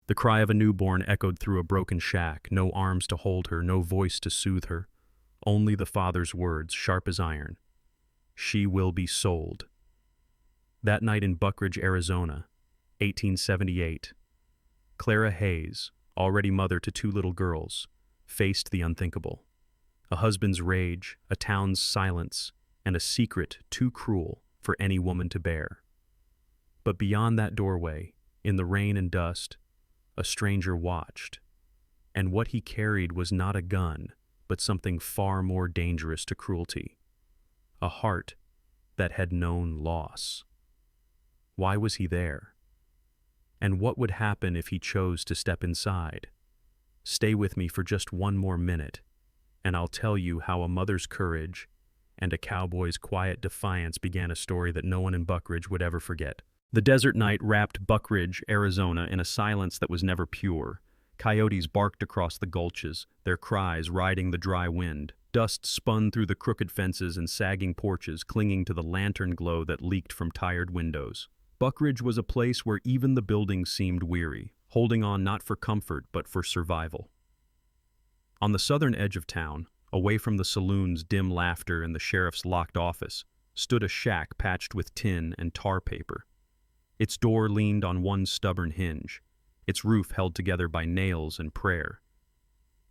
The cry of a newborn echoed through a broken shack, no arms to hold her, no voice to soothe her. Only the father's words, sharp as iron. She will be sold. That night in Buckridge, Arizona, 1878, Clara Hayes, already mother to 2 little girls, faced the unthinkable. A husband's rage, a town's silence, and a secret too cruel for any woman to bear. But beyond that doorway, in the rain and dust, a stranger watched, and what he carried was not a gun, but something far more dangerous to cruelty. A heart that had known loss. Why was he there? And what would happen if he chose to step inside? Stay with me for just one more minute, and I'll tell you how a mother's courage and a cowboy's quiet defiance began a story that no one in Buckridge would ever forget. The desert night wrapped Buckridge, Arizona, in a silence that was never pure. Coyotes barked across the gulches, their cries riding the dry wind. Dust spun through the crooked fences and sagging porches, clinging to the lantern glow that leaked from tired windows. Buckridge was a place where even the buildings seemed weary, holding on not for comfort but for survival. On the southern edge of town, away from the saloon's dim laughter and the sheriff's locked office, stood a shack patched with tin and tar paper. Its door leaned on one stubborn hinge, its roof held together by nails and prayer.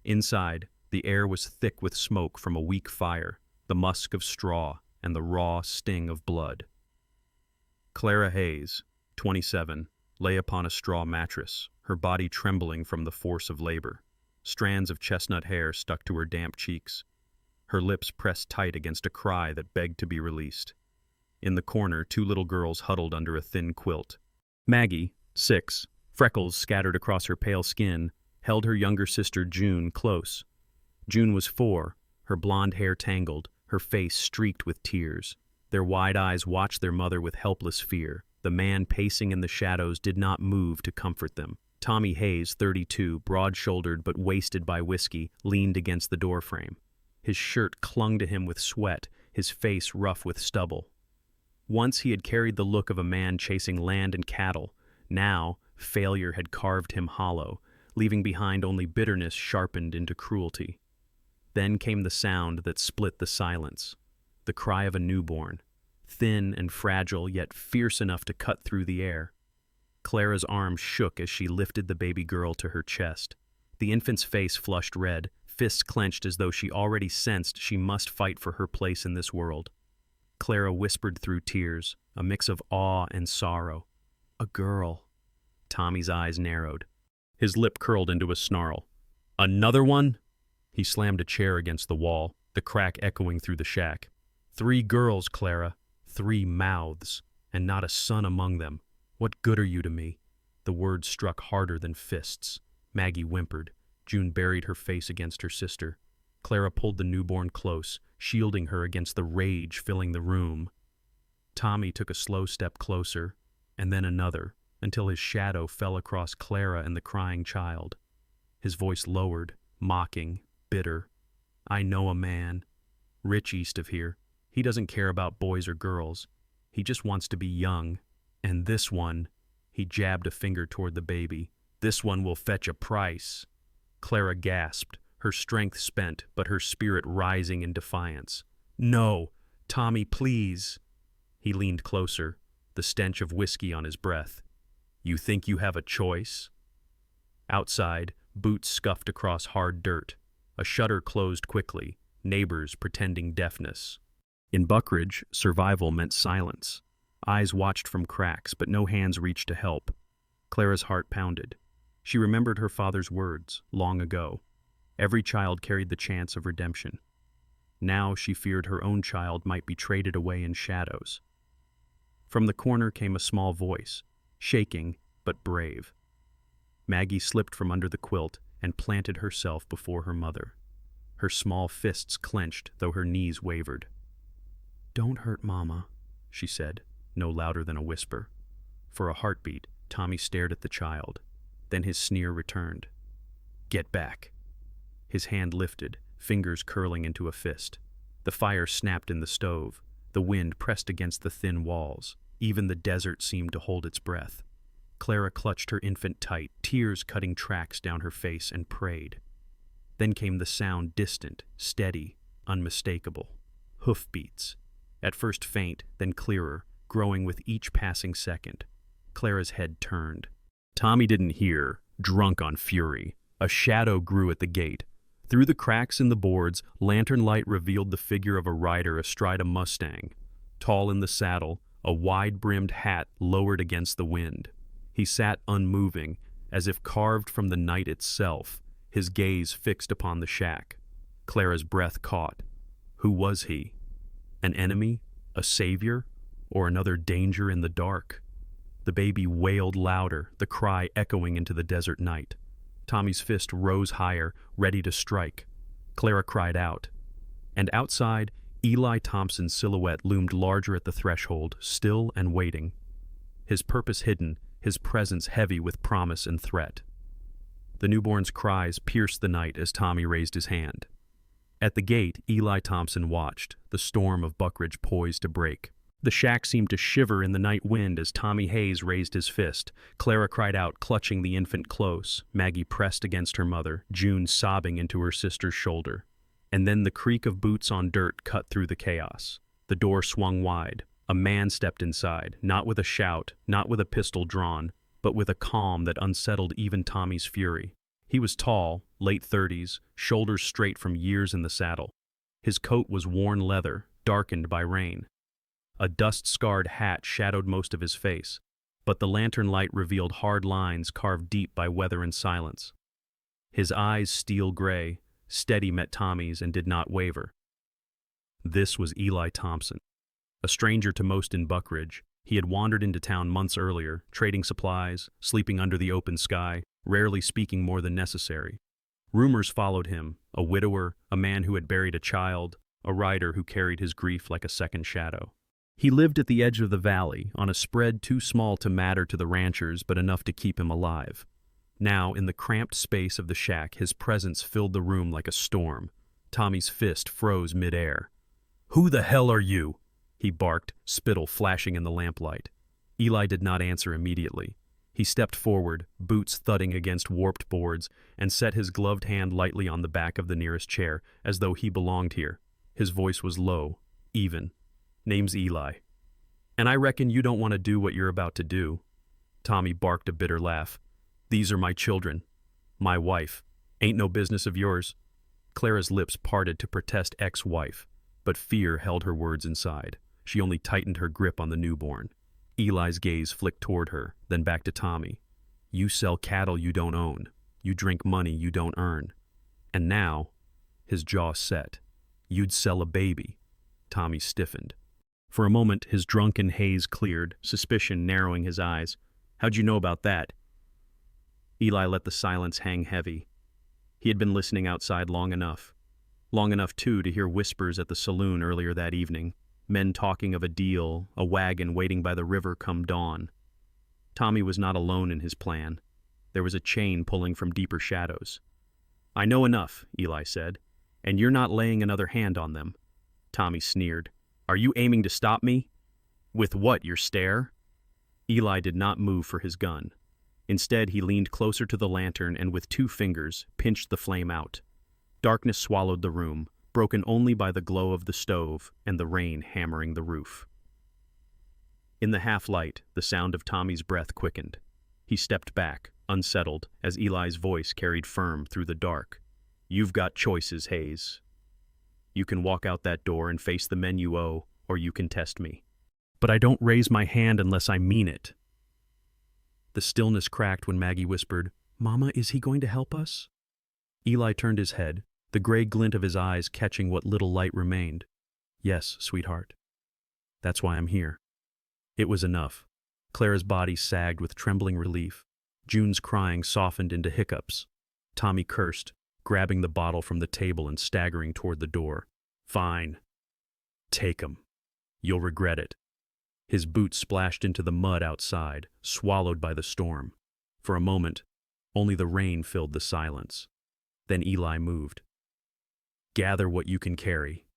Inside, the air was thick with smoke from a weak fire, the musk of straw, and the raw sting of blood. Clara Hayes, 27, lay upon a straw mattress, her body trembling from the force of labor. Strands of chestnut hair stuck to her damp cheeks, her lips pressed tight against a cry that begged to be released. In the corner, 2 little girls huddled under a thin quilt. Maggie, 6, freckles scattered across her pale skin, held her younger sister June close. June was 4, her blonde hair tangled, her face streaked with tears. Their wide eyes watched their mother with helpless fear. The man pacing in the shadows did not move to comfort them. Tommy Hayes, 32, broad-shouldered but wasted by whiskey, leaned against the doorframe. His shirt clung to him with sweat, his face rough with stubble. Once he had carried the look of a man chasing land and cattle. Now, failure had carved him hollow, leaving behind only bitterness sharpened into cruelty. Then came the sound that split the silence, the cry of a newborn, thin and fragile yet fierce enough to cut through the air. Clara's arms shook as she lifted the baby girl to her chest. The infant's face flushed red, fists clenched as though she already sensed she must fight for her place in this world. Clara whispered through tears, a mix of awe and sorrow. "A girl." Tommy's eyes narrowed. His lip curled into a snarl. "Another one?" He slammed a chair against the wall, the crack echoing through the shack. 3 girls, Clara. 3 mouths, and not a son among them. What good are you to me? The words struck harder than fists. Maggie whimpered. June buried her face against her sister. Clara pulled the newborn close, shielding her against the rage filling the room. Tommy took a slow step closer, and then another, until his shadow fell across Clara and the crying child. His voice lowered, mocking, bitter. "I know a man, rich east of here. He doesn't care about boys or girls. He just wants to be young. And this one," he jabbed a finger toward the baby, "this one will fetch a price." Clara gasped, her strength spent, but her spirit rising in defiance. "No, Tommy, please." He leaned closer, the stench of whiskey on his breath. "You think you have a choice?" Outside, boots scuffed across hard dirt. A shutter closed quickly, neighbors pretending deafness. In Buckridge, survival meant silence. Eyes watched from cracks, but no hands reached to help. Clara's heart pounded. She remembered her father's words, long ago. Every child carried the chance of redemption. Now she feared her own child might be traded away in shadows. From the corner came a small voice, shaking but brave. Maggie slipped from under the quilt and planted herself before her mother. Her small fists clenched, though her knees wavered. "Don't hurt Mama," she said, no louder than a whisper. For a heartbeat, Tommy stared at the child. Then his sneer returned. "Get back." His hand lifted, fingers curling into a fist. The fire snapped in the stove. The wind pressed against the thin walls. Even the desert seemed to hold its breath. Clara clutched her infant tight, tears cutting tracks down her face, and prayed. Then came the sound, distant, steady, unmistakable. Hoofbeats. At first faint, then clearer, growing with each passing second. Clara's head turned. Tommy didn't hear, drunk on fury. A shadow grew at the gate. Through the cracks in the boards, lantern light revealed the figure of a rider astride a Mustang. Tall in the saddle, a wide-brimmed hat lowered against the wind. He sat unmoving, as if carved from the night itself, his gaze fixed upon the shack. Clara's breath caught. Who was he? An enemy? A savior? Or another danger in the dark? The baby wailed louder, the cry echoing into the desert night. Tommy's fist rose higher, ready to strike. Clara cried out. And outside, Eli Thompson's silhouette loomed larger at the threshold, still and waiting. His purpose hidden, his presence heavy with promise and threat. The newborn's cries pierced the night as Tommy raised his hand. At the gate, Eli Thompson watched, the storm of Buckridge poised to break. The shack seemed to shiver in the night wind as Tommy Hayes raised his fist. Clara cried out, clutching the infant close. Maggie pressed against her mother, June sobbing into her sister's shoulder. And then the creak of boots on dirt cut through the chaos. The door swung wide. A man stepped inside, not with a shout, not with a pistol drawn, but with a calm that unsettled even Tommy's fury. He was tall, late 30s, shoulders straight from years in the saddle. His coat was worn leather, darkened by rain. A dust-scarred hat shadowed most of his face, but the lantern light revealed hard lines carved deep by weather and silence. His eyes, steel gray, steady, met Tommy's and did not waver. This was Eli Thompson. A stranger to most in Buckridge, he had wandered into town months earlier, trading supplies, sleeping under the open sky, rarely speaking more than necessary. Rumors followed him, a widower, a man who had buried a child, a rider who carried his grief like a second shadow. He lived at the edge of the valley, on a spread too small to matter to the ranchers but enough to keep him alive. Now, in the cramped space of the shack, his presence filled the room like a storm. Tommy's fist froze midair. "Who the hell are you?" he barked, spittle flashing in the lamplight. Eli did not answer immediately. He stepped forward, boots thudding against warped boards, and set his gloved hand lightly on the back of the nearest chair, as though he belonged here. His voice was low, even. "Name's Eli. And I reckon you don't want to do what you're about to do." Tommy barked a bitter laugh. "These are my children. My wife. Ain't no business of yours." Clara's lips parted to protest ex-wife, but fear held her words inside. She only tightened her grip on the newborn. Eli's gaze flicked toward her, then back to Tommy. "You sell cattle you don't own. You drink money you don't earn. And now," his jaw set, "you'd sell a baby." Tommy stiffened. For a moment, his drunken haze cleared, suspicion narrowing his eyes. "How'd you know about that?" Eli let the silence hang heavy. He had been listening outside long enough. Long enough, too, to hear whispers at the saloon earlier that evening. Men talking of a deal, a wagon waiting by the river come dawn. Tommy was not alone in his plan. There was a chain pulling from deeper shadows. "I know enough," Eli said, "and you're not laying another hand on them." Tommy sneered. "Are you aiming to stop me?" "With what, your stare?" Eli did not move for his gun. Instead, he leaned closer to the lantern and with 2 fingers pinched the flame out. Darkness swallowed the room, broken only by the glow of the stove and the rain hammering the roof. In the half-light, the sound of Tommy's breath quickened. He stepped back, unsettled, as Eli's voice carried firm through the dark. "You've got choices, Hayes. You can walk out that door and face the men you owe, or you can test me. But I don't raise my hand unless I mean it." The stillness cracked when Maggie whispered, "Mama, is he going to help us?" Eli turned his head, the gray glint of his eyes catching what little light remained. "Yes, sweetheart. That's why I'm here." It was enough. Clara's body sagged with trembling relief. June's crying softened into hiccups. Tommy cursed, grabbing the bottle from the table and staggering toward the door. "Fine. Take 'em. You'll regret it." His boots splashed into the mud outside, swallowed by the storm. For a moment, only the rain filled the silence. Then Eli moved. "Gather what you can carry."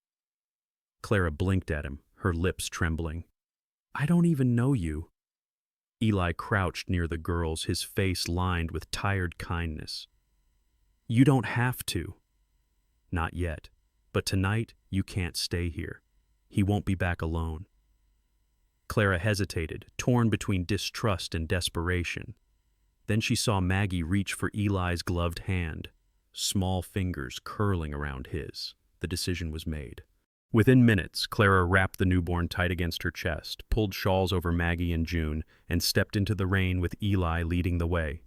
Clara blinked at him, her lips trembling. "I don't even know you." Eli crouched near the girls, his face lined with tired kindness. "You don't have to." "Not yet. But tonight, you can't stay here. He won't be back alone." Clara hesitated, torn between distrust and desperation. Then she saw Maggie reach for Eli's gloved hand, small fingers curling around his. The decision was made. Within minutes, Clara wrapped the newborn tight against her chest, pulled shawls over Maggie and June, and stepped into the rain with Eli leading the way.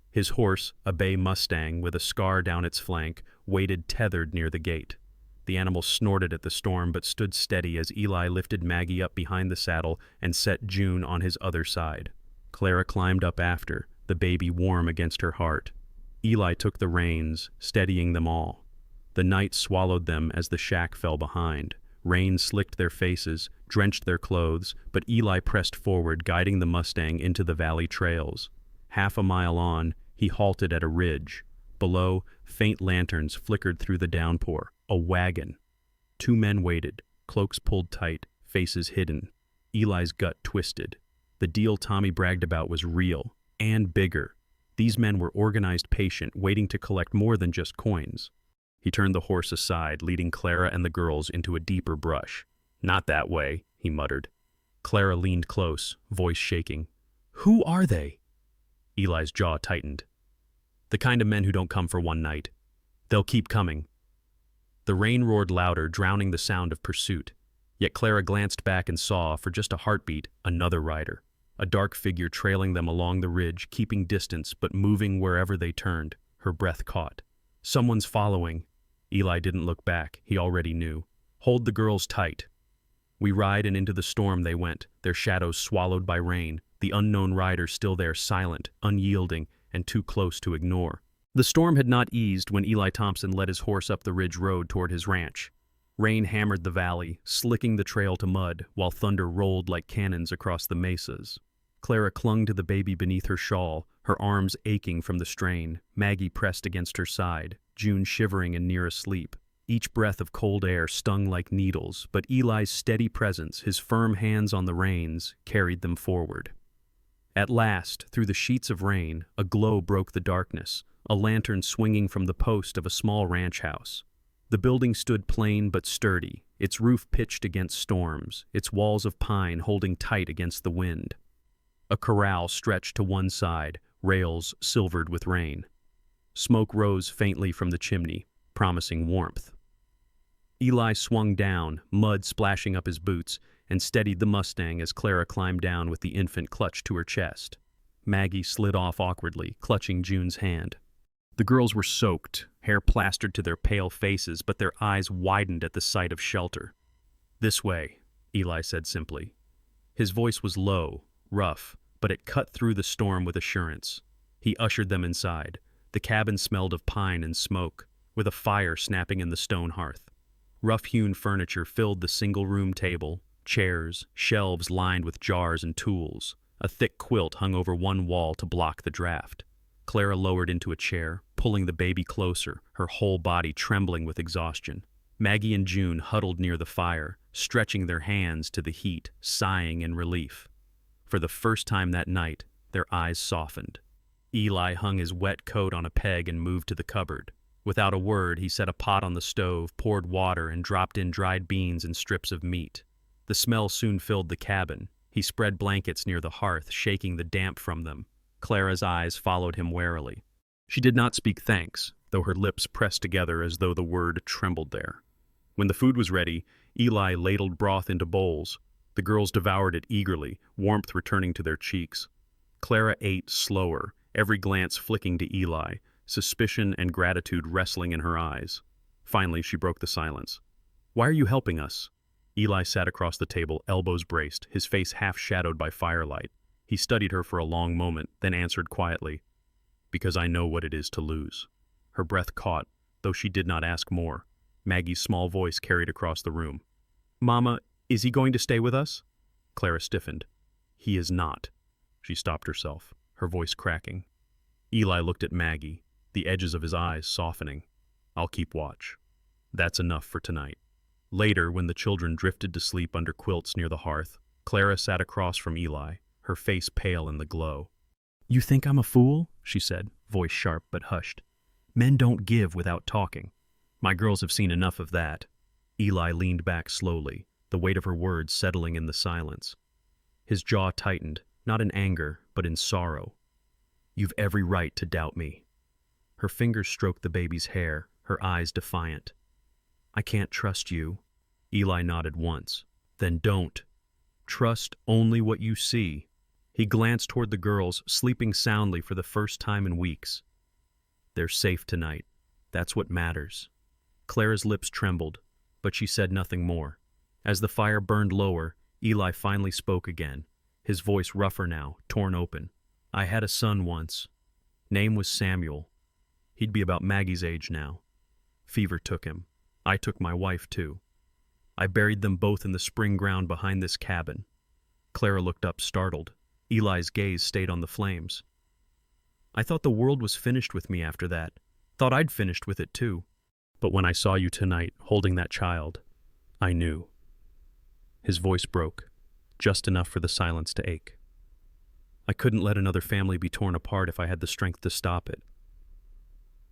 His horse, a bay Mustang with a scar down its flank, waited tethered near the gate. The animal snorted at the storm but stood steady as Eli lifted Maggie up behind the saddle and set June on his other side. Clara climbed up after, the baby warm against her heart. Eli took the reins, steadying them all. The night swallowed them as the shack fell behind. Rain slicked their faces, drenched their clothes, but Eli pressed forward, guiding the Mustang into the valley trails. Half a mile on, he halted at a ridge. Below, faint lanterns flickered through the downpour. A wagon. 2 men waited, cloaks pulled tight, faces hidden. Eli's gut twisted. The deal Tommy bragged about was real, and bigger. These men were organized, patient, waiting to collect more than just coins. He turned the horse aside, leading Clara and the girls into a deeper brush. "Not that way," he muttered. Clara leaned close, voice shaking. "Who are they?" Eli's jaw tightened. "The kind of men who don't come for one night. They'll keep coming." The rain roared louder, drowning the sound of pursuit. Yet Clara glanced back and saw, for just a heartbeat, another rider. A dark figure trailing them along the ridge, keeping distance but moving wherever they turned. Her breath caught. "Someone's following." Eli didn't look back. He already knew. "Hold the girls tight." We ride, and into the storm they went, their shadows swallowed by rain, the unknown rider still there, silent, unyielding, and too close to ignore. The storm had not eased when Eli Thompson led his horse up the ridge road toward his ranch. Rain hammered the valley, slicking the trail to mud, while thunder rolled like cannons across the mesas. Clara clung to the baby beneath her shawl, her arms aching from the strain, Maggie pressed against her side, June shivering and near asleep. Each breath of cold air stung like needles, but Eli's steady presence, his firm hands on the reins, carried them forward. At last, through the sheets of rain, a glow broke the darkness, a lantern swinging from the post of a small ranch house. The building stood plain but sturdy, its roof pitched against storms, its walls of pine holding tight against the wind. A corral stretched to one side, rails silvered with rain. Smoke rose faintly from the chimney, promising warmth. Eli swung down, mud splashing up his boots, and steadied the Mustang as Clara climbed down with the infant clutched to her chest. Maggie slid off awkwardly, clutching June's hand. The girls were soaked, hair plastered to their pale faces, but their eyes widened at the sight of shelter. "This way," Eli said simply. His voice was low, rough, but it cut through the storm with assurance. He ushered them inside. The cabin smelled of pine and smoke, with a fire snapping in the stone hearth. Rough-hewn furniture filled the single-room table, chairs, shelves lined with jars and tools. A thick quilt hung over one wall to block the draft. Clara lowered into a chair, pulling the baby closer, her whole body trembling with exhaustion. Maggie and June huddled near the fire, stretching their hands to the heat, sighing in relief. For the first time that night, their eyes softened. Eli hung his wet coat on a peg and moved to the cupboard. Without a word, he set a pot on the stove, poured water, and dropped in dried beans and strips of meat. The smell soon filled the cabin. He spread blankets near the hearth, shaking the damp from them. Clara's eyes followed him warily. She did not speak thanks, though her lips pressed together as though the word trembled there. When the food was ready, Eli ladled broth into bowls. The girls devoured it eagerly, warmth returning to their cheeks. Clara ate slower, every glance flicking to Eli, suspicion and gratitude wrestling in her eyes. Finally, she broke the silence. "Why are you helping us?" Eli sat across the table, elbows braced, his face half shadowed by firelight. He studied her for a long moment, then answered quietly, "Because I know what it is to lose." Her breath caught, though she did not ask more. Maggie's small voice carried across the room. "Mama, is he going to stay with us?" Clara stiffened. "He is not." She stopped herself, her voice cracking. Eli looked at Maggie, the edges of his eyes softening. "I'll keep watch. That's enough for tonight." Later, when the children drifted to sleep under quilts near the hearth, Clara sat across from Eli, her face pale in the glow. "You think I'm a fool?" she said, voice sharp but hushed. "Men don't give without talking. My girls have seen enough of that." Eli leaned back slowly, the weight of her words settling in the silence. His jaw tightened, not in anger, but in sorrow. "You've every right to doubt me." Her fingers stroked the baby's hair, her eyes defiant. "I can't trust you." Eli nodded once. "Then don't. Trust only what you see." He glanced toward the girls, sleeping soundly for the first time in weeks. "They're safe tonight. That's what matters." Clara's lips trembled, but she said nothing more. As the fire burned lower, Eli finally spoke again, his voice rougher now, torn open. "I had a son once. Name was Samuel. He'd be about Maggie's age now. Fever took him. I took my wife, too. I buried them both in the spring ground behind this cabin." Clara looked up, startled. Eli's gaze stayed on the flames. "I thought the world was finished with me after that. Thought I'd finished with it, too. But when I saw you tonight, holding that child, I knew." His voice broke, just enough for the silence to ache. "I couldn't let another family be torn apart if I had the strength to stop it."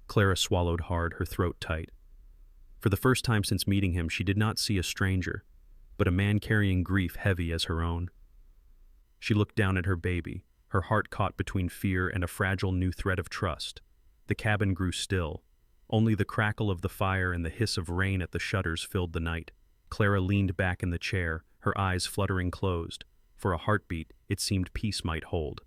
Clara swallowed hard, her throat tight. For the first time since meeting him, she did not see a stranger, but a man carrying grief heavy as her own. She looked down at her baby, her heart caught between fear and a fragile new thread of trust. The cabin grew still. Only the crackle of the fire and the hiss of rain at the shutters filled the night. Clara leaned back in the chair, her eyes fluttering closed. For a heartbeat, it seemed peace might hold.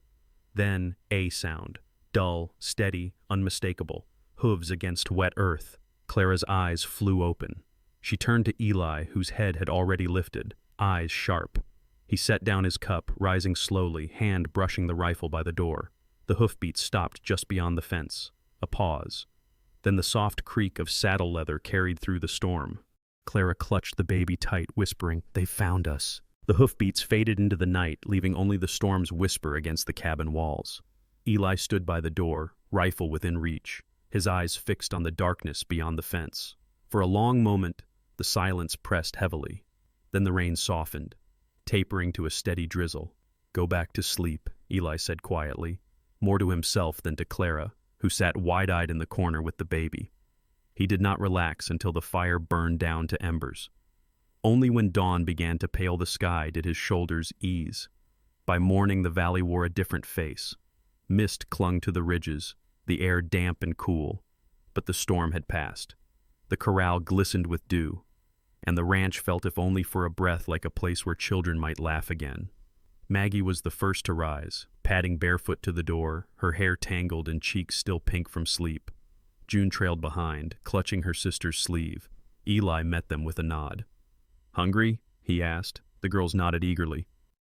Then, a sound. Dull, steady, unmistakable. Hooves against wet earth. Clara's eyes flew open. She turned to Eli, whose head had already lifted, eyes sharp. He set down his cup, rising slowly, hand brushing the rifle by the door. The hoofbeats stopped just beyond the fence. A pause. Then the soft creak of saddle leather carried through the storm. Clara clutched the baby tight, whispering, "They found us." The hoofbeats faded into the night, leaving only the storm's whisper against the cabin walls. Eli stood by the door, rifle within reach, his eyes fixed on the darkness beyond the fence. For a long moment, the silence pressed heavily. Then the rain softened, tapering to a steady drizzle. "Go back to sleep," Eli said quietly, more to himself than to Clara, who sat wide-eyed in the corner with the baby. He did not relax until the fire burned down to embers. Only when dawn began to pale the sky did his shoulders ease. By morning the valley wore a different face. Mist clung to the ridges, the air damp and cool, but the storm had passed. The corral glistened with dew, and the ranch felt if only for a breath like a place where children might laugh again. Maggie was the first to rise, padding barefoot to the door, her hair tangled and cheeks still pink from sleep. June trailed behind, clutching her sister's sleeve. Eli met them with a nod. "Hungry?" he asked. The girls nodded eagerly.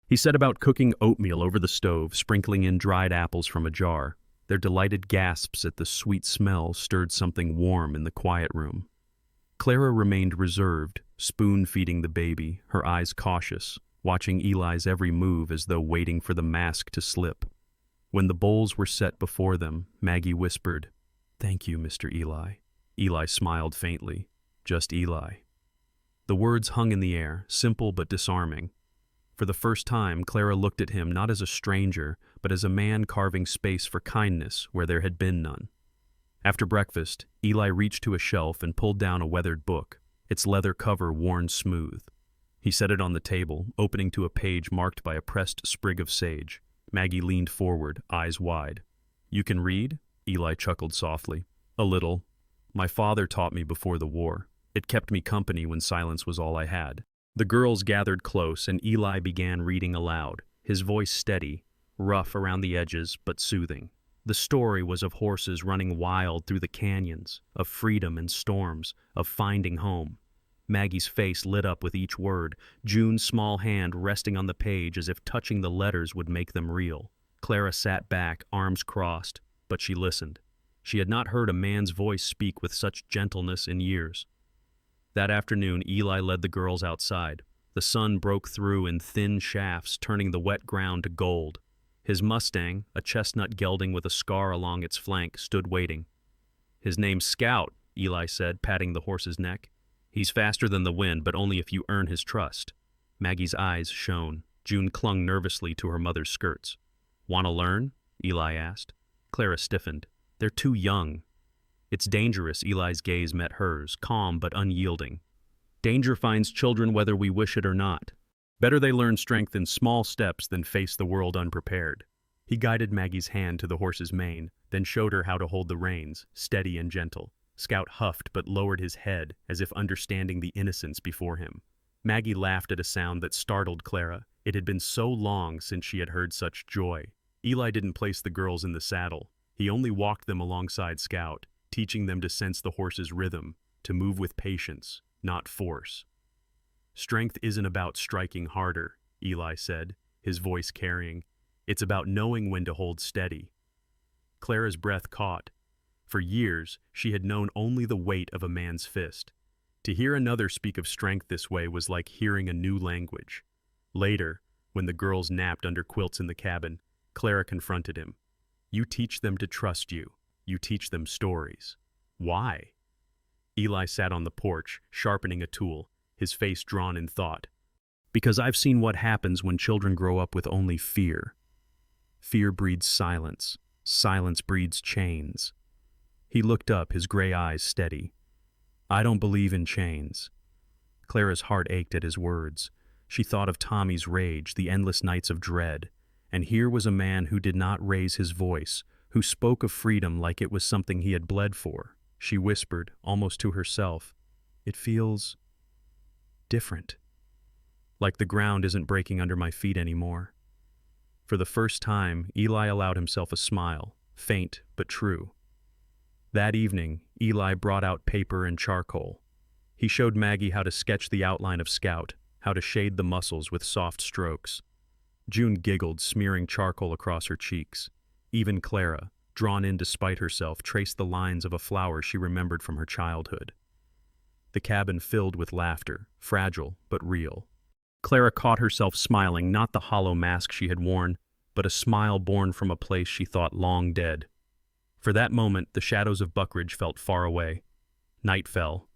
He set about cooking oatmeal over the stove, sprinkling in dried apples from a jar. Their delighted gasps at the sweet smell stirred something warm in the quiet room. Clara remained reserved, spoon-feeding the baby, her eyes cautious, watching Eli's every move as though waiting for the mask to slip. When the bowls were set before them, Maggie whispered, "Thank you, Mr. Eli." Eli smiled faintly. Just Eli. The words hung in the air, simple but disarming. For the first time, Clara looked at him not as a stranger, but as a man carving space for kindness where there had been none. After breakfast, Eli reached to a shelf and pulled down a weathered book, its leather cover worn smooth. He set it on the table, opening to a page marked by a pressed sprig of sage. Maggie leaned forward, eyes wide. "You can read?" Eli chuckled softly. "A little. My father taught me before the war. It kept me company when silence was all I had." The girls gathered close, and Eli began reading aloud, his voice steady, rough around the edges, but soothing. The story was of horses running wild through the canyons, of freedom and storms, of finding home. Maggie's face lit up with each word, June's small hand resting on the page as if touching the letters would make them real. Clara sat back, arms crossed, but she listened. She had not heard a man's voice speak with such gentleness in years. That afternoon, Eli led the girls outside. The sun broke through in thin shafts, turning the wet ground to gold. His Mustang, a chestnut gelding with a scar along its flank, stood waiting. "His name's Scout," Eli said, patting the horse's neck. "He's faster than the wind, but only if you earn his trust." Maggie's eyes shone. June clung nervously to her mother's skirts. "Want to learn?" Eli asked. Clara stiffened. "They're too young." "It's dangerous." Eli's gaze met hers, calm but unyielding. "Danger finds children whether we wish it or not. Better they learn strength in small steps than face the world unprepared." He guided Maggie's hand to the horse's mane, then showed her how to hold the reins, steady and gentle. Scout huffed but lowered his head, as if understanding the innocence before him. Maggie laughed at a sound that startled Clara. It had been so long since she had heard such joy. Eli didn't place the girls in the saddle. He only walked them alongside Scout, teaching them to sense the horse's rhythm, to move with patience, not force. "Strength isn't about striking harder," Eli said, his voice carrying. "It's about knowing when to hold steady." Clara's breath caught. For years, she had known only the weight of a man's fist. To hear another speak of strength this way was like hearing a new language. Later, when the girls napped under quilts in the cabin, Clara confronted him. "You teach them to trust you. You teach them stories. Why?" Eli sat on the porch, sharpening a tool, his face drawn in thought. "Because I've seen what happens when children grow up with only fear. Fear breeds silence. Silence breeds chains." He looked up, his gray eyes steady. "I don't believe in chains." Clara's heart ached at his words. She thought of Tommy's rage, the endless nights of dread. And here was a man who did not raise his voice, who spoke of freedom like it was something he had bled for. She whispered, almost to herself, "It feels different. Like the ground isn't breaking under my feet anymore." For the first time, Eli allowed himself a smile, faint but true. That evening, Eli brought out paper and charcoal. He showed Maggie how to sketch the outline of Scout, how to shade the muscles with soft strokes. June giggled, smearing charcoal across her cheeks. Even Clara, drawn in despite herself, traced the lines of a flower she remembered from her childhood. The cabin filled with laughter, fragile but real. Clara caught herself smiling, not the hollow mask she had worn, but a smile born from a place she thought long dead. For that moment, the shadows of Buckridge felt far away. Night fell.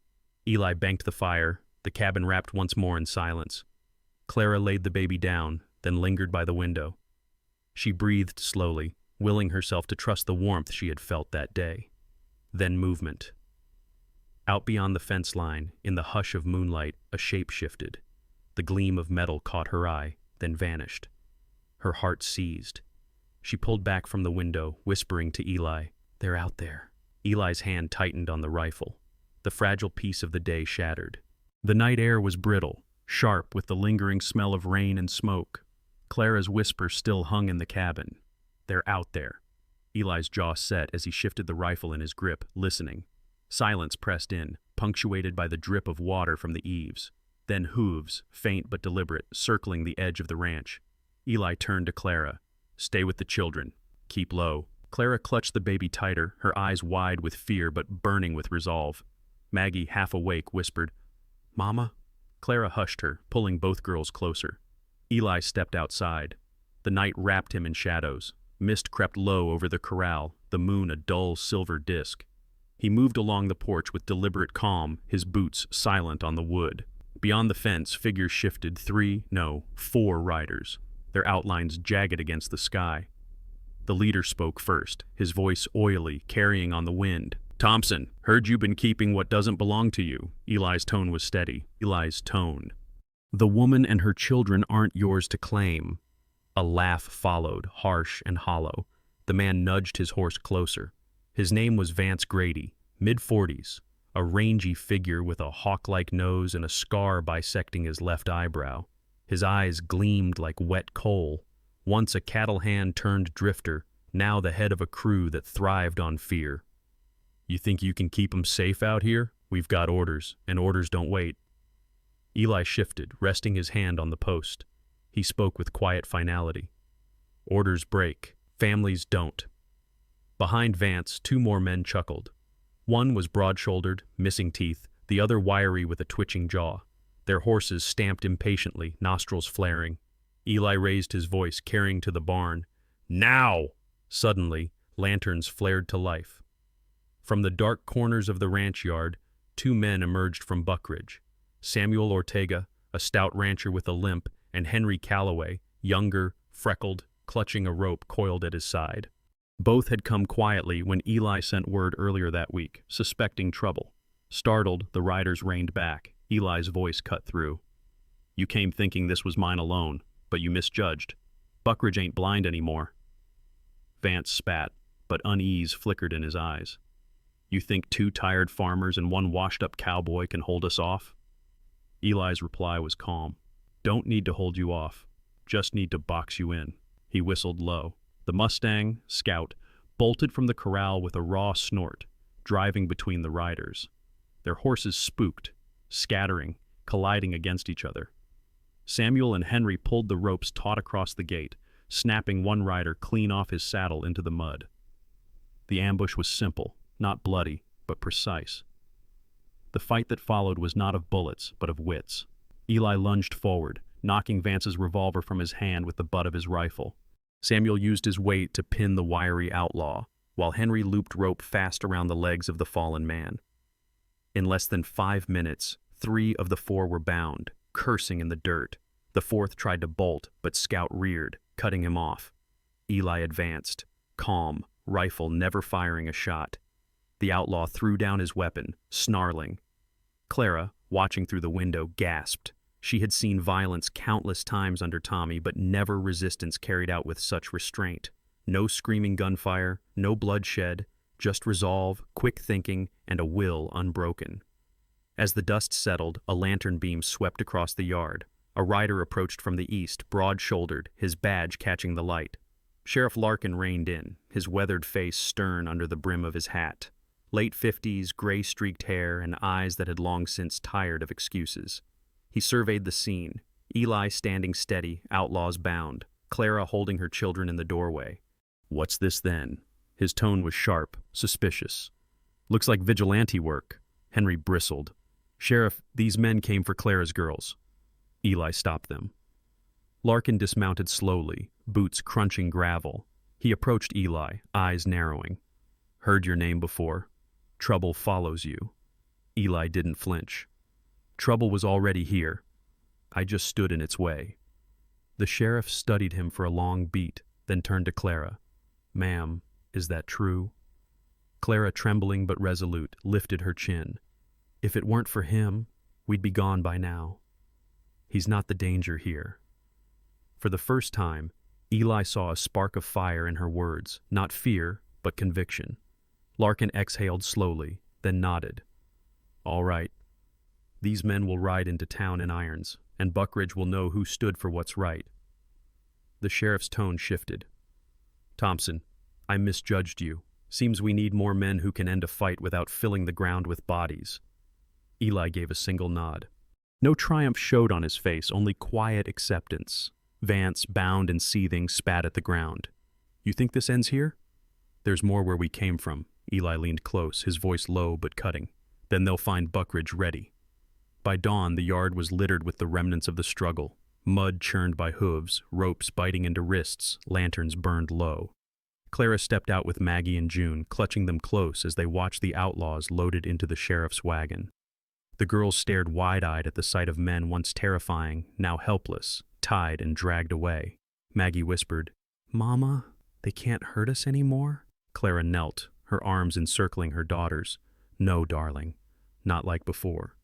Eli banked the fire, the cabin wrapped once more in silence. Clara laid the baby down, then lingered by the window. She breathed slowly, willing herself to trust the warmth she had felt that day. Then movement. Out beyond the fence line, in the hush of moonlight, a shape shifted. The gleam of metal caught her eye, then vanished. Her heart seized. She pulled back from the window, whispering to Eli, "They're out there." Eli's hand tightened on the rifle. The fragile piece of the day shattered. The night air was brittle, sharp with the lingering smell of rain and smoke. Clara's whisper still hung in the cabin. "They're out there." Eli's jaw set as he shifted the rifle in his grip, listening. Silence pressed in, punctuated by the drip of water from the eaves. Then hooves, faint but deliberate, circling the edge of the ranch. Eli turned to Clara. "Stay with the children. Keep low." Clara clutched the baby tighter, her eyes wide with fear but burning with resolve. Maggie, half awake, whispered, "Mama?" Clara hushed her, pulling both girls closer. Eli stepped outside. The night wrapped him in shadows. Mist crept low over the corral, the moon a dull silver disk. He moved along the porch with deliberate calm, his boots silent on the wood. Beyond the fence, figures shifted, 4 riders, their outlines jagged against the sky. The leader spoke first, his voice oily, carrying on the wind. "Thompson, heard you've been keeping what doesn't belong to you." Eli's tone was steady. Eli's tone. "The woman and her children aren't yours to claim." A laugh followed, harsh and hollow. The man nudged his horse closer. His name was Vance Grady, mid-40s, a rangy figure with a hawk-like nose and a scar bisecting his left eyebrow. His eyes gleamed like wet coal. Once a cattle hand turned drifter, now the head of a crew that thrived on fear. "You think you can keep 'em safe out here? We've got orders, and orders don't wait." Eli shifted, resting his hand on the post. He spoke with quiet finality. "Orders break. Families don't." Behind Vance, 2 more men chuckled. One was broad-shouldered, missing teeth, the other wiry with a twitching jaw. Their horses stamped impatiently, nostrils flaring. Eli raised his voice, carrying to the barn. "Now!" Suddenly, lanterns flared to life. From the dark corners of the ranch yard, 2 men emerged from Buckridge. Samuel Ortega, a stout rancher with a limp, and Henry Calloway, younger, freckled, clutching a rope coiled at his side. Both had come quietly when Eli sent word earlier that week, suspecting trouble. Startled, the riders reined back. Eli's voice cut through. "You came thinking this was mine alone, but you misjudged. Buckridge ain't blind anymore." Vance spat, but unease flickered in his eyes. "You think 2 tired farmers and 1 washed-up cowboy can hold us off?" Eli's reply was calm. "Don't need to hold you off. Just need to box you in." He whistled low. The Mustang, Scout, bolted from the corral with a raw snort, driving between the riders. Their horses spooked, scattering, colliding against each other. Samuel and Henry pulled the ropes taut across the gate, snapping one rider clean off his saddle into the mud. The ambush was simple, not bloody, but precise. The fight that followed was not of bullets, but of wits. Eli lunged forward, knocking Vance's revolver from his hand with the butt of his rifle. Samuel used his weight to pin the wiry outlaw, while Henry looped rope fast around the legs of the fallen man. In less than 5 minutes, 3 of the 4 were bound, cursing in the dirt. The 4th tried to bolt, but Scout reared, cutting him off. Eli advanced, calm, rifle never firing a shot. The outlaw threw down his weapon, snarling. Clara, watching through the window, gasped. She had seen violence countless times under Tommy, but never resistance carried out with such restraint. No screaming gunfire, no bloodshed, just resolve, quick thinking, and a will unbroken. As the dust settled, a lantern beam swept across the yard. A rider approached from the east, broad-shouldered, his badge catching the light. Sheriff Larkin reined in, his weathered face stern under the brim of his hat. Late 50s, gray-streaked hair, and eyes that had long since tired of excuses. He surveyed the scene, Eli standing steady, outlaws bound, Clara holding her children in the doorway. "What's this then?" His tone was sharp, suspicious. "Looks like vigilante work." Henry bristled. "Sheriff, these men came for Clara's girls." Eli stopped them. Larkin dismounted slowly, boots crunching gravel. He approached Eli, eyes narrowing. "Heard your name before. Trouble follows you." Eli didn't flinch. "Trouble was already here. I just stood in its way." The sheriff studied him for a long beat, then turned to Clara. "Ma'am, is that true?" Clara, trembling but resolute, lifted her chin. "If it weren't for him, we'd be gone by now. He's not the danger here." For the first time, Eli saw a spark of fire in her words, not fear, but conviction. Larkin exhaled slowly, then nodded. "All right. These men will ride into town in irons, and Buckridge will know who stood for what's right." The sheriff's tone shifted. "Thompson, I misjudged you. Seems we need more men who can end a fight without filling the ground with bodies." Eli gave a single nod. No triumph showed on his face, only quiet acceptance. Vance, bound and seething, spat at the ground. "You think this ends here?" "There's more where we came from." Eli leaned close, his voice low but cutting. "Then they'll find Buckridge ready." By dawn, the yard was littered with the remnants of the struggle. Mud churned by hooves, ropes biting into wrists, lanterns burned low. Clara stepped out with Maggie and June, clutching them close as they watched the outlaws loaded into the sheriff's wagon. The girls stared wide-eyed at the sight of men once terrifying, now helpless, tied and dragged away. Maggie whispered, "Mama, they can't hurt us anymore?" Clara knelt, her arms encircling her daughters. "No, darling, not like before."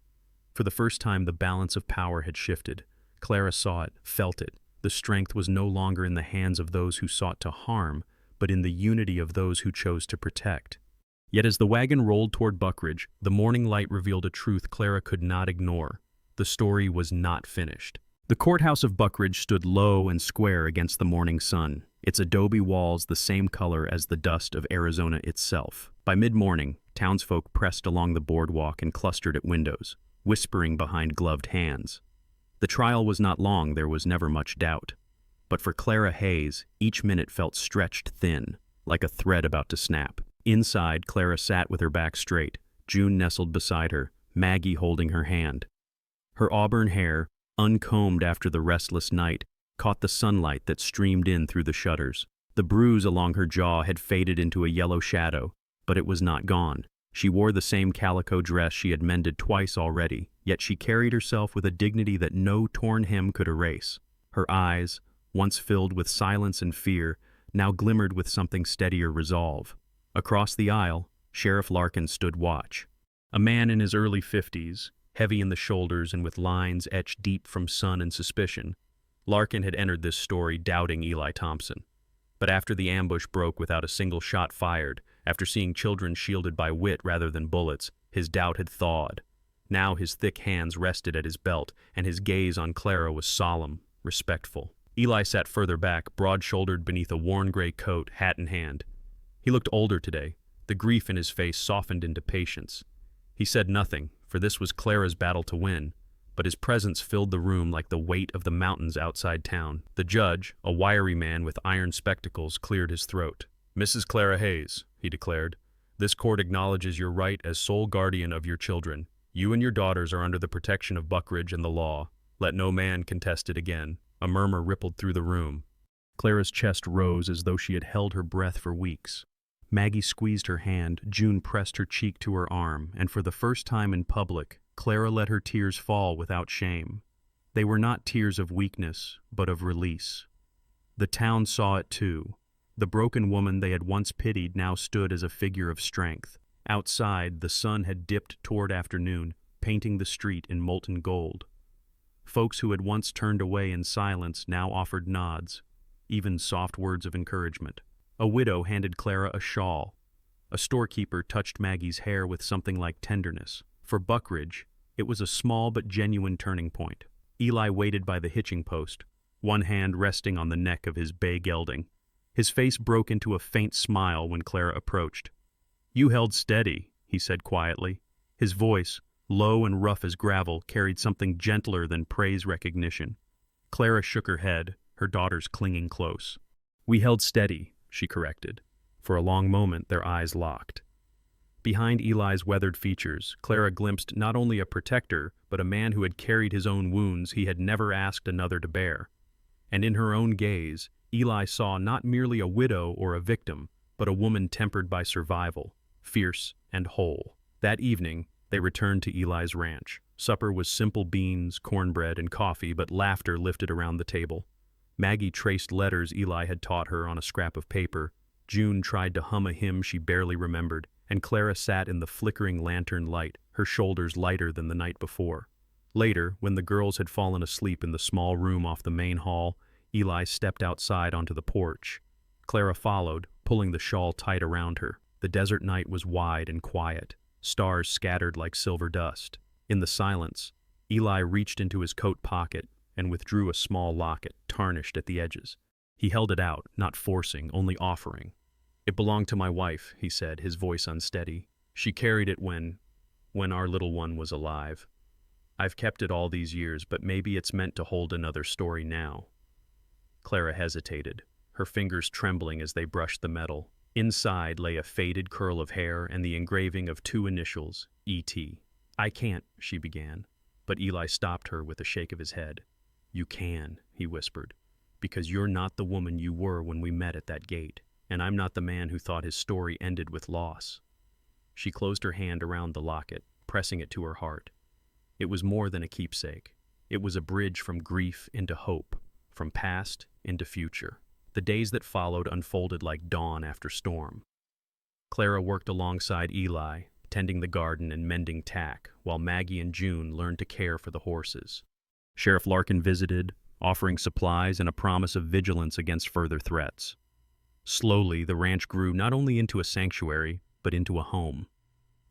For the first time, the balance of power had shifted. Clara saw it, felt it. The strength was no longer in the hands of those who sought to harm, but in the unity of those who chose to protect. Yet as the wagon rolled toward Buckridge, the morning light revealed a truth Clara could not ignore. The story was not finished. The courthouse of Buckridge stood low and square against the morning sun, its adobe walls the same color as the dust of Arizona itself. By mid-morning, townsfolk pressed along the boardwalk and clustered at windows, whispering behind gloved hands. The trial was not long, there was never much doubt. But for Clara Hayes, each minute felt stretched thin, like a thread about to snap. Inside, Clara sat with her back straight, June nestled beside her, Maggie holding her hand. Her auburn hair, uncombed after the restless night, caught the sunlight that streamed in through the shutters. The bruise along her jaw had faded into a yellow shadow, but it was not gone. She wore the same calico dress she had mended twice already, yet she carried herself with a dignity that no torn hem could erase. Her eyes, once filled with silence and fear, now glimmered with something steadier resolve. Across the aisle, Sheriff Larkin stood watch. A man in his early 50s, heavy in the shoulders and with lines etched deep from sun and suspicion. Larkin had entered this story doubting Eli Thompson. But after the ambush broke without a single shot fired, after seeing children shielded by wit rather than bullets, his doubt had thawed. Now his thick hands rested at his belt, and his gaze on Clara was solemn, respectful. Eli sat further back, broad-shouldered beneath a worn gray coat, hat in hand. He looked older today, the grief in his face softened into patience. He said nothing, for this was Clara's battle to win, but his presence filled the room like the weight of the mountains outside town. The judge, a wiry man with iron spectacles, cleared his throat. "Mrs. Clara Hayes," he declared, "this court acknowledges your right as sole guardian of your children. You and your daughters are under the protection of Buckridge and the law. Let no man contest it again." A murmur rippled through the room. Clara's chest rose as though she had held her breath for weeks. Maggie squeezed her hand, June pressed her cheek to her arm, and for the first time in public, Clara let her tears fall without shame. They were not tears of weakness, but of release. The town saw it too. The broken woman they had once pitied now stood as a figure of strength. Outside, the sun had dipped toward afternoon, painting the street in molten gold. Folks who had once turned away in silence now offered nods, even soft words of encouragement. A widow handed Clara a shawl. A storekeeper touched Maggie's hair with something like tenderness. For Buckridge, it was a small but genuine turning point. Eli waited by the hitching post, one hand resting on the neck of his bay gelding. His face broke into a faint smile when Clara approached. "You held steady," he said quietly. His voice, low and rough as gravel, carried something gentler than praise recognition. Clara shook her head, her daughters clinging close. "We held steady," she corrected. For a long moment, their eyes locked. Behind Eli's weathered features, Clara glimpsed not only a protector, but a man who had carried his own wounds he had never asked another to bear. And in her own gaze, Eli saw not merely a widow or a victim, but a woman tempered by survival, fierce and whole. That evening, they returned to Eli's ranch. Supper was simple beans, cornbread, and coffee, but laughter lifted around the table. Maggie traced letters Eli had taught her on a scrap of paper. June tried to hum a hymn she barely remembered, and Clara sat in the flickering lantern light, her shoulders lighter than the night before. Later, when the girls had fallen asleep in the small room off the main hall, Eli stepped outside onto the porch. Clara followed, pulling the shawl tight around her. The desert night was wide and quiet. Stars scattered like silver dust. In the silence, Eli reached into his coat pocket and withdrew a small locket, tarnished at the edges. He held it out, not forcing, only offering. "It belonged to my wife," he said, his voice unsteady. "She carried it when our little one was alive. I've kept it all these years, but maybe it's meant to hold another story now." Clara hesitated, her fingers trembling as they brushed the metal. Inside lay a faded curl of hair and the engraving of two initials, E.T. "I can't," she began, but Eli stopped her with a shake of his head. "You can," he whispered, "because you're not the woman you were when we met at that gate, and I'm not the man who thought his story ended with loss." She closed her hand around the locket, pressing it to her heart. It was more than a keepsake. It was a bridge from grief into hope, from past into future. The days that followed unfolded like dawn after storm. Clara worked alongside Eli, tending the garden and mending tack, while Maggie and June learned to care for the horses. Sheriff Larkin visited, offering supplies and a promise of vigilance against further threats. Slowly, the ranch grew not only into a sanctuary, but into a home.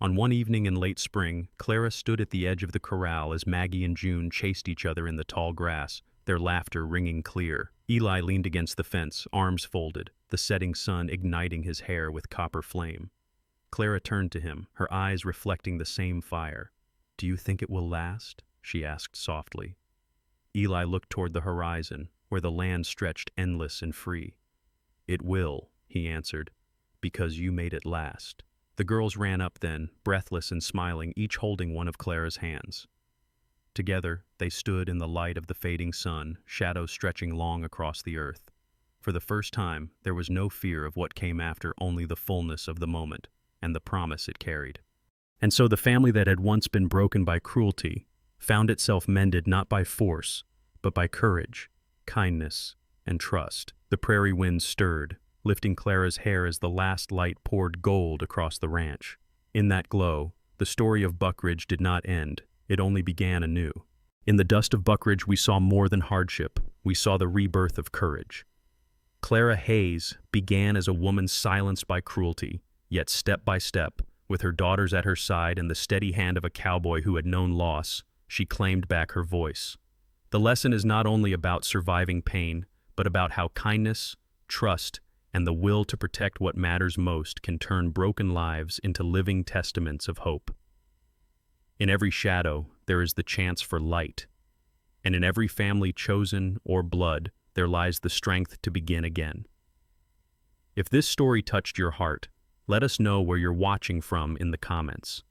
On one evening in late spring, Clara stood at the edge of the corral as Maggie and June chased each other in the tall grass, their laughter ringing clear. Eli leaned against the fence, arms folded, the setting sun igniting his hair with copper flame. Clara turned to him, her eyes reflecting the same fire. "Do you think it will last?" she asked softly. Eli looked toward the horizon, where the land stretched endless and free. "It will," he answered, "because you made it last." The girls ran up then, breathless and smiling, each holding one of Clara's hands. Together, they stood in the light of the fading sun, shadows stretching long across the earth. For the first time, there was no fear of what came after, only the fullness of the moment, and the promise it carried. And so the family that had once been broken by cruelty found itself mended not by force, but by courage. kindness, and trust. The prairie wind stirred, lifting Clara's hair as the last light poured gold across the ranch. In that glow, the story of Buckridge did not end, it only began anew. In the dust of Buckridge we saw more than hardship, we saw the rebirth of courage. Clara Hayes began as a woman silenced by cruelty, yet step by step, with her daughters at her side and the steady hand of a cowboy who had known loss, she claimed back her voice. The lesson is not only about surviving pain, but about how kindness, trust, and the will to protect what matters most can turn broken lives into living testaments of hope. In every shadow, there is the chance for light, and in every family chosen or blood, there lies the strength to begin again. If this story touched your heart, let us know where you're watching from in the comments.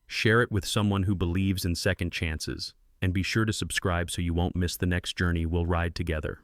Share it with someone who believes in second chances, and be sure to subscribe so you won't miss the next journey we'll ride together.